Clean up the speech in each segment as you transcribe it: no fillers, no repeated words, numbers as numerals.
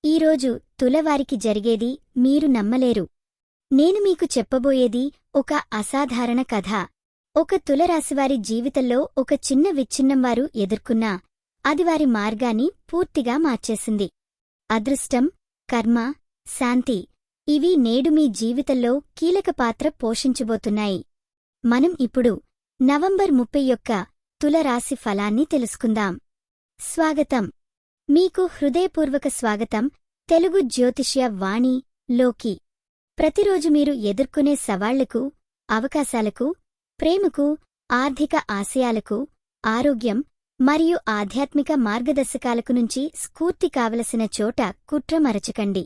ఈరోజు తులవారికి జరిగేది మీరు నమ్మలేరు. నేను మీకు చెప్పబోయేది ఒక అసాధారణ కథ. ఒక తులరాశివారి జీవితంలో ఒక చిన్న విచ్ఛిన్నం వారు ఎదుర్కొన్నా అది వారి మార్గాన్ని పూర్తిగా మార్చేసింది. అదృష్టం, కర్మ, శాంతి ఇవి నేడు మీ జీవితంలో కీలక పాత్ర పోషించబోతున్నాయి. మనం ఇప్పుడు నవంబర్ 30 యొక్క తులరాశి ఫలాన్ని తెలుసుకుందాం. స్వాగతం. మీకు హృదయపూర్వక స్వాగతం తెలుగు జ్యోతిష్య వాణి లోకి. ప్రతిరోజు మీరు ఎదుర్కొనే సవాళ్లకు, అవకాశాలకు, ప్రేమకు, ఆర్థిక ఆశయాలకు, ఆరోగ్యం మరియు ఆధ్యాత్మిక మార్గదర్శకాలకు నుంచి స్ఫూర్తి కావలసిన చోట కుట్ర మరచకండి.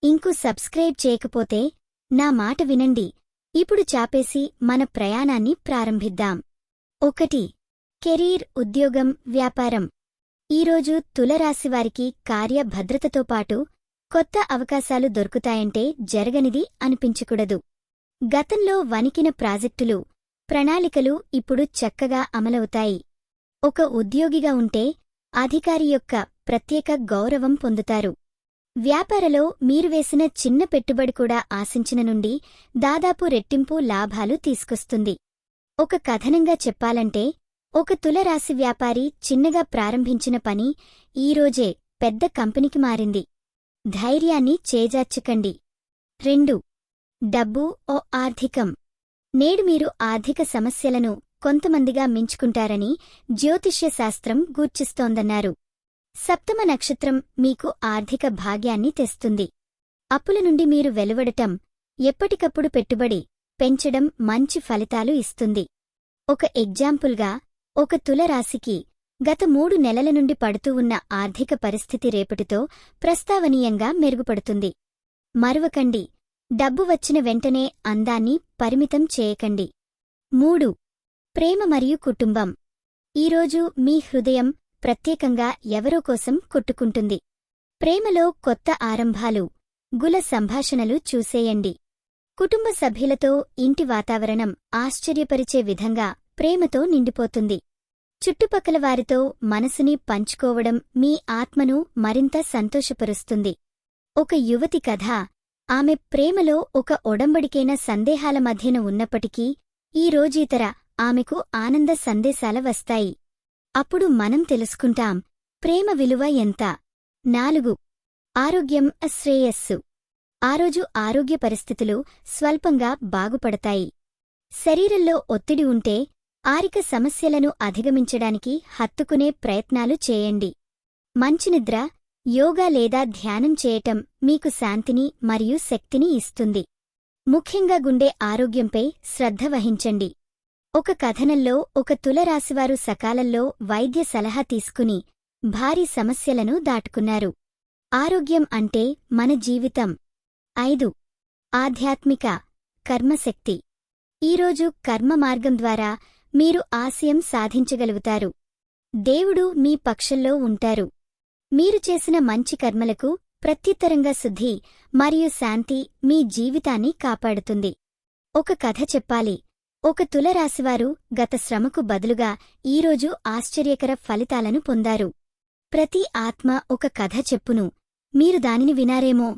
ఇంకు సబ్స్క్రైబ్ చేయకపోతే నా మాట వినండి. ఇప్పుడు చాపేసి మన ప్రయాణాన్ని ప్రారంభిద్దాం. 1. కెరీర్, ఉద్యోగం, వ్యాపారం. ఈరోజు తులరాశివారికి కార్య భద్రతతో పాటు కొత్త అవకాశాలు దొరుకుతాయంటే జరగనిది అనిపించకూడదు. గతంలో వణికిన ప్రాజెక్టులు, ప్రణాళికలు ఇప్పుడు చక్కగా అమలవుతాయి. ఒక ఉద్యోగిగా ఉంటే అధికారి యొక్క ప్రత్యేక గౌరవం పొందుతారు. వ్యాపారలో మీరు వేసిన చిన్న పెట్టుబడి కూడా ఆశించిన నుండి దాదాపు రెట్టింపు లాభాలు తీసుకొస్తుంది. ఒక కథనంగా చెప్పాలంటే, ఒక తులరాశి వ్యాపారి చిన్నగా ప్రారంభించిన పని ఈరోజే పెద్ద కంపెనీకి మారింది. ధైర్యాన్ని చేజార్చకండి. 2. డబ్బు ఓ ఆర్థికం. నేడు మీరు ఆర్థిక సమస్యలను కొంతమందిగా మించుకుంటారని జ్యోతిష్య శాస్త్రం గూర్చిస్తోందన్నారు. సప్తమ నక్షత్రం మీకు ఆర్థిక భాగ్యాన్ని తెస్తుంది. అప్పుల నుండి మీరు వెలువడటం, ఎప్పటికప్పుడు పెట్టుబడి పెంచడం మంచి ఫలితాలు ఇస్తుంది. ఒక ఎగ్జాంపుల్గా, ఒక తులరాశికి గత 3 నెలల నుండి పడుతూ ఉన్న ఆర్థిక పరిస్థితి రేపటితో ప్రస్తావనీయంగా మెరుగుపడుతుంది. మరువకండి, డబ్బు వచ్చిన వెంటనే అందాన్ని పరిమితం చేయకండి. 3. ప్రేమ మరియు కుటుంబం. ఈరోజు మీ హృదయం ప్రత్యేకంగా ఎవరో కోసం కొట్టుకుంటుంది. ప్రేమలో కొత్త ఆరంభాలు, గుల సంభాషణలు చూసేయండి. కుటుంబ సభ్యులతో ఇంటి వాతావరణం ఆశ్చర్యపరిచే విధంగా ప్రేమతో నిండిపోతుంది. చుట్టుపక్కల వారితో మనసుని పంచుకోవడం మీ ఆత్మను మరింత సంతోషపరుస్తుంది. ఒక యువతి కథ. ఆమె ప్రేమలో ఒక ఒడంబడికైన సందేహాల మధ్యన ఉన్నప్పటికీ ఈ రోజీతర ఆమెకు ఆనంద సందేశాల వస్తాయి. అప్పుడు మనం తెలుసుకుంటాం ప్రేమ విలువ ఎంత. 4. ఆరోగ్యం, శ్రేయస్సు. ఆరోజు ఆరోగ్య పరిస్థితులు స్వల్పంగా బాగుపడతాయి. శరీరంలో ఒత్తిడి ఉంటే ఆరిక సమస్యలను అధిగమించడానికి హత్తుకునే ప్రయత్నాలు చేయండి. మంచి నిద్ర, యోగా లేదా ధ్యానం చేయటం మీకు శాంతిని మరియు శక్తిని ఇస్తుంది. ముఖ్యంగా గుండె ఆరోగ్యంపై శ్రద్ధ వహించండి. ఒక కథనంలో ఒక తులరాశివారు సకాలంలో వైద్య సలహా తీసుకుని భారీ సమస్యలను దాటుకున్నారు. ఆరోగ్యం అంటే మన జీవితం. 5. ఆధ్యాత్మిక, కర్మశక్తి. ఈరోజు కర్మ మార్గం ద్వారా మీరు ఆశయం సాధించగలుగుతారు. దేవుడు మీ పక్షంలో ఉంటారు. మీరు చేసిన మంచి కర్మలకు ప్రత్యుత్తరంగా శుద్ధి మరియు శాంతి మీ జీవితాన్ని కాపాడుతుంది. ఒక కథ చెప్పాలి. ఒక తులరాశివారు గత శ్రమకు బదులుగా ఈరోజు ఆశ్చర్యకర ఫలితాలను పొందారు. ప్రతి ఆత్మ ఒక కథ చెప్పును. మీరు దానిని వినారేమో.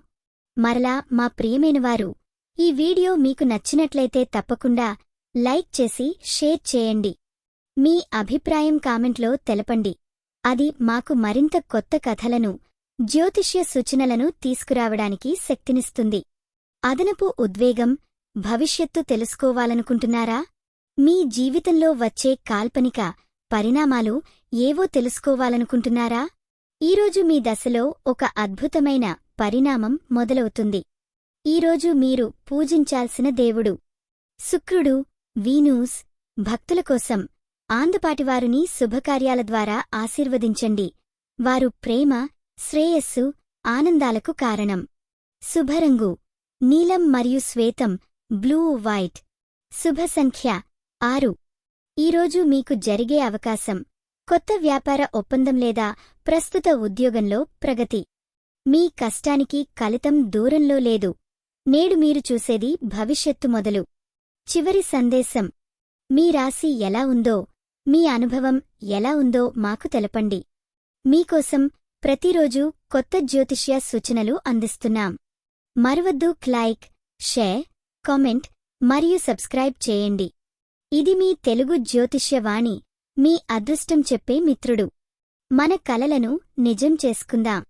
మరలా మా ప్రియమైనవారు, ఈ వీడియో మీకు నచ్చినట్లయితే తప్పకుండా లైక్ చేసి షేర్ చేయండి. మీ అభిప్రాయం కామెంట్లో తెలపండి. అది మాకు మరింత కొత్త కథలను, జ్యోతిష్య సూచనలను తీసుకురావడానికి శక్తినిస్తుంది. అదనపు ఉద్వేగం, భవిష్యత్తు తెలుసుకోవాలనుకుంటున్నారా? మీ జీవితంలో వచ్చే కాల్పనిక పరిణామాలు ఏవో తెలుసుకోవాలనుకుంటున్నారా? ఈరోజు మీ దశలో ఒక అద్భుతమైన పరిణామం మొదలవుతుంది. ఈరోజు మీరు పూజించాల్సిన దేవుడు శుక్రుడు, వీనూస్. భక్తుల కోసం ఆందపాటివారుని శుభకార్యాల ద్వారా ఆశీర్వదించండి. వారు ప్రేమ, శ్రేయస్సు, ఆనందాలకు కారణం. శుభరంగు నీలం మరియు శ్వేతం, బ్లూ వైట్. శుభ సంఖ్య 6. ఈరోజు మీకు జరిగే అవకాశం కొత్త వ్యాపార ఒప్పందం లేదా ప్రస్తుత ఉద్యోగంలో ప్రగతి. మీ కష్టానికి ఫలితం దూరంలో లేదు. నేడు మీరు చూసేది భవిష్యత్తు మొదలు. చివరి సందేశం. మీ రాశి ఎలా ఉందో, మీ అనుభవం ఎలా ఉందో మాకు తెలపండి. మీకోసం ప్రతిరోజు కొత్త జ్యోతిష్య సూచనలు అందిస్తున్నాం. మరవద్దు లైక్, షేర్, కామెంట్ మరియు సబ్స్క్రైబ్ చేయండి. ఇది మీ తెలుగు జ్యోతిష్యవాణి, మీ అదృష్టం చెప్పే మిత్రుడు. మన కలలను నిజం చేసుకుందాం.